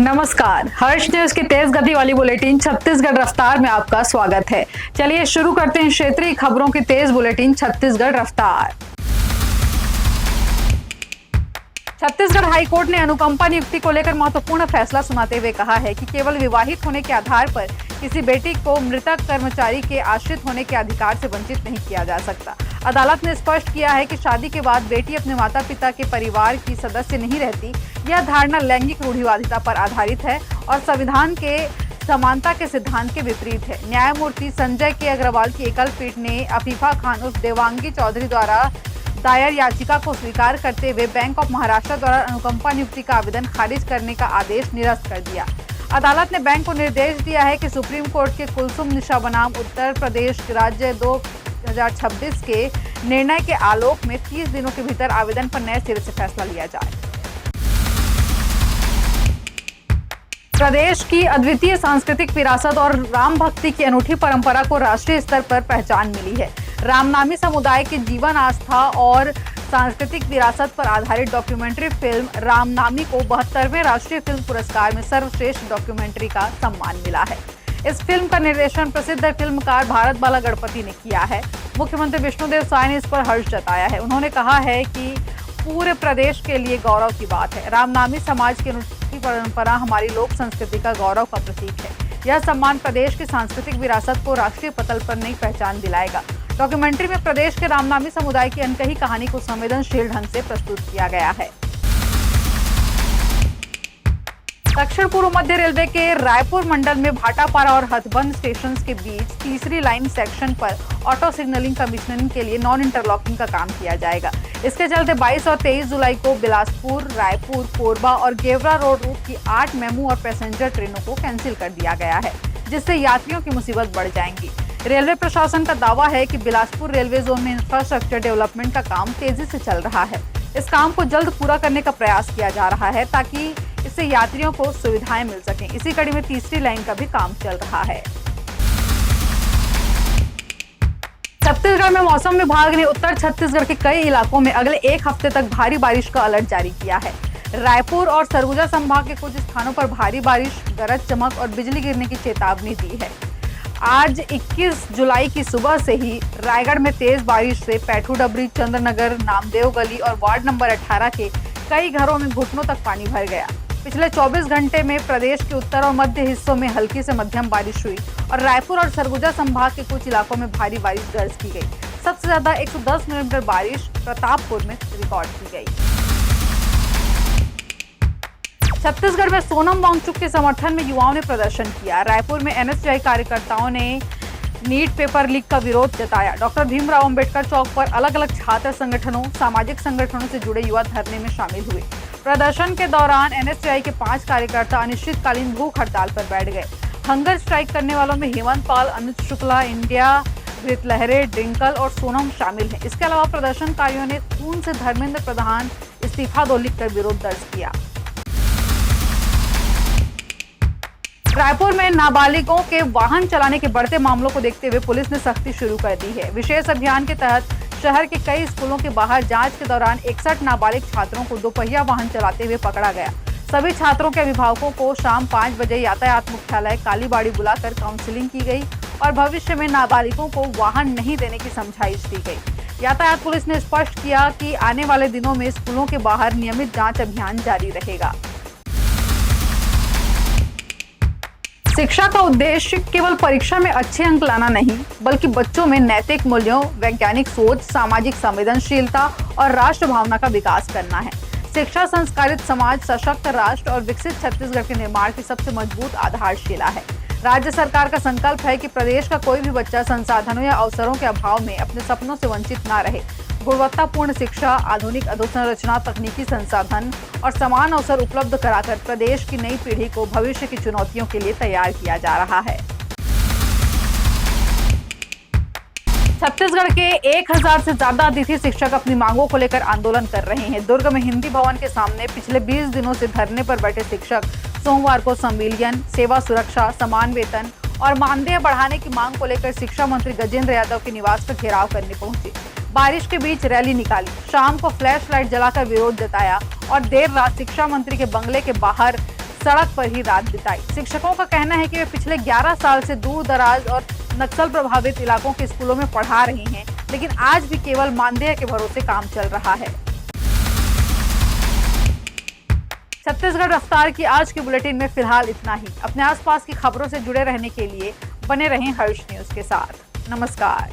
नमस्कार, हर्ष न्यूज की तेज गति वाली बुलेटिन छत्तीसगढ़ रफ्तार में आपका स्वागत है। चलिए शुरू करते हैं क्षेत्रीय खबरों की तेज बुलेटिन छत्तीसगढ़ रफ्तार। छत्तीसगढ़ हाईकोर्ट ने अनुकंपा नियुक्ति को लेकर महत्वपूर्ण फैसला सुनाते हुए कहा है कि केवल विवाहित होने के आधार पर किसी बेटी को मृतक कर्मचारी के आश्रित होने के अधिकार से वंचित नहीं किया जा सकता। अदालत ने स्पष्ट किया है कि शादी के बाद बेटी अपने माता पिता के परिवार की सदस्य नहीं रहती। यह धारणा लैंगिक रूढ़िवादिता पर आधारित है और संविधान के समानता के सिद्धांत के विपरीत है। न्यायमूर्ति संजय के अग्रवाल की एकल पीठ ने अफीफा खान उर्फ देवांगी चौधरी द्वारा दायर याचिका को स्वीकार करते हुए बैंक ऑफ महाराष्ट्र द्वारा अनुकंपा नियुक्ति का आवेदन खारिज करने का आदेश निरस्त कर दिया। अदालत ने बैंक को निर्देश दिया है कि सुप्रीम कोर्ट के कुलसुम निशा बनाम उत्तर प्रदेश राज्य 2026 के निर्णय के आलोक में 30 दिनों के भीतर आवेदन पर नए सिरे से फैसला लिया जाए। प्रदेश की अद्वितीय सांस्कृतिक विरासत और राम भक्ति की अनूठी परंपरा को राष्ट्रीय स्तर पर पहचान मिली है। रामनामी समुदाय के जीवन, आस्था और सांस्कृतिक विरासत पर आधारित डॉक्यूमेंट्री फिल्म रामनामी को 72वें राष्ट्रीय फिल्म पुरस्कार में सर्वश्रेष्ठ डॉक्यूमेंट्री का सम्मान मिला है। इस फिल्म का निर्देशन प्रसिद्ध फिल्मकार भारत बाला गणपति ने किया है। मुख्यमंत्री विष्णुदेव साय ने इस पर हर्ष जताया है। उन्होंने कहा है कि पूरे प्रदेश के लिए गौरव की बात है। रामनामी समाज की अनूठी परंपरा हमारी लोक संस्कृति का गौरव का प्रतीक है। यह सम्मान प्रदेश की सांस्कृतिक विरासत को राष्ट्रीय पटल पर नई पहचान दिलाएगा। डॉक्यूमेंट्री में प्रदेश के रामनामी समुदाय की अनकही कहानी को संवेदनशील ढंग से प्रस्तुत किया गया है। दक्षिण पूर्व मध्य रेलवे के रायपुर मंडल में भाटापारा और हथबंद स्टेशन के बीच तीसरी लाइन सेक्शन पर ऑटो सिग्नलिंग कमीशनिंग के लिए नॉन इंटरलॉकिंग का काम किया जाएगा। इसके चलते 22 और 23 जुलाई को बिलासपुर, रायपुर, कोरबा और गेवरा रोड रूट की 8 मेमू और पैसेंजर ट्रेनों को कैंसिल कर दिया गया है, जिससे यात्रियों की मुसीबत बढ़ जाएंगी। रेलवे प्रशासन का दावा है कि बिलासपुर रेलवे जोन में इंफ्रास्ट्रक्चर डेवलपमेंट का काम तेजी से चल रहा है। इस काम को जल्द पूरा करने का प्रयास किया जा रहा है ताकि इससे यात्रियों को सुविधाएं मिल सकें। इसी कड़ी में तीसरी लाइन का भी काम चल रहा है। छत्तीसगढ़ में मौसम विभाग ने उत्तर छत्तीसगढ़ के कई इलाकों में अगले एक हफ्ते तक भारी बारिश का अलर्ट जारी किया है। रायपुर और सरगुजा संभाग के कुछ स्थानों पर भारी बारिश, गरज चमक और बिजली गिरने की चेतावनी दी है। आज 21 जुलाई की सुबह से ही रायगढ़ में तेज बारिश से पैठूडबरी, चंद्रनगर, नामदेव गली और वार्ड नंबर 18 के कई घरों में घुटनों तक पानी भर गया। पिछले 24 घंटे में प्रदेश के उत्तर और मध्य हिस्सों में हल्की से मध्यम बारिश हुई और रायपुर और सरगुजा संभाग के कुछ इलाकों में भारी बारिश दर्ज की गई। सबसे ज्यादा 110 मिलीमीटर बारिश प्रतापपुर में रिकॉर्ड की गई। छत्तीसगढ़ में सोनम वांगचुक के समर्थन में युवाओं ने प्रदर्शन किया। रायपुर में एनएसयूआई कार्यकर्ताओं ने नीट पेपर लीक का विरोध जताया। डॉक्टर भीमराव अंबेडकर चौक पर अलग अलग छात्र संगठनों, सामाजिक संगठनों से जुड़े युवा धरने में शामिल हुए। प्रदर्शन के दौरान एनएसयूआई के 5 कार्यकर्ता अनिश्चितकालीन भूख हड़ताल पर बैठ गए। हंगर स्ट्राइक करने वालों में हेमंत पाल, अनुज शुक्ला, इंडिया वृत लहरे, डिंकल और सोनम शामिल हैं। इसके अलावा प्रदर्शनकारियों ने खून से धर्मेंद्र प्रधान इस्तीफा दो लिखकर विरोध दर्ज किया। रायपुर में नाबालिगों के वाहन चलाने के बढ़ते मामलों को देखते हुए पुलिस ने सख्ती शुरू कर दी है। विशेष अभियान के तहत शहर के कई स्कूलों के बाहर जांच के दौरान 61 नाबालिग छात्रों को दोपहिया वाहन चलाते हुए पकड़ा गया। सभी छात्रों के अभिभावकों को शाम 5 बजे यातायात मुख्यालय कालीबाड़ी बुलाकर काउंसलिंग की गई और भविष्य में नाबालिगों को वाहन नहीं देने की समझाइश दी गई। यातायात पुलिस ने स्पष्ट किया कि आने वाले दिनों में स्कूलों के बाहर नियमित जाँच अभियान जारी रहेगा। शिक्षा का उद्देश्य केवल परीक्षा में अच्छे अंक लाना नहीं, बल्कि बच्चों में नैतिक मूल्यों, वैज्ञानिक सोच, सामाजिक संवेदनशीलता और राष्ट्र भावना का विकास करना है। शिक्षा संस्कारित समाज, सशक्त राष्ट्र और विकसित छत्तीसगढ़ के निर्माण की सबसे मजबूत आधारशिला है। राज्य सरकार का संकल्प है कि प्रदेश का कोई भी बच्चा संसाधनों या अवसरों के अभाव में अपने सपनों से वंचित न रहे। गुणवत्तापूर्ण शिक्षा, आधुनिक अधोसंरचना, तकनीकी संसाधन और समान अवसर उपलब्ध कराकर प्रदेश की नई पीढ़ी को भविष्य की चुनौतियों के लिए तैयार किया जा रहा है। छत्तीसगढ़ के 1000 से ज्यादा अतिथि शिक्षक अपनी मांगों को लेकर आंदोलन कर रहे हैं। दुर्ग में हिंदी भवन के सामने पिछले 20 दिनों से धरने पर बैठे शिक्षक सोमवार को संविलियन, सेवा सुरक्षा, समान वेतन और मानदेय बढ़ाने की मांग को लेकर शिक्षा मंत्री गजेंद्र यादव के निवास पर घेराव करने पहुंचे। बारिश के बीच रैली निकाली, शाम को फ्लैश लाइट जलाकर विरोध जताया और देर रात शिक्षा मंत्री के बंगले के बाहर सड़क पर ही रात बिताई। शिक्षकों का कहना है कि वे पिछले 11 साल से दूर दराज और नक्सल प्रभावित इलाकों के स्कूलों में पढ़ा रही हैं, लेकिन आज भी केवल मानदेय के भरोसे काम चल रहा है। छत्तीसगढ़ रफ्तार की आज के बुलेटिन में फिलहाल इतना ही। अपने आसपास की खबरों से जुड़े रहने के लिए बने रहें हर्ष न्यूज के साथ। नमस्कार।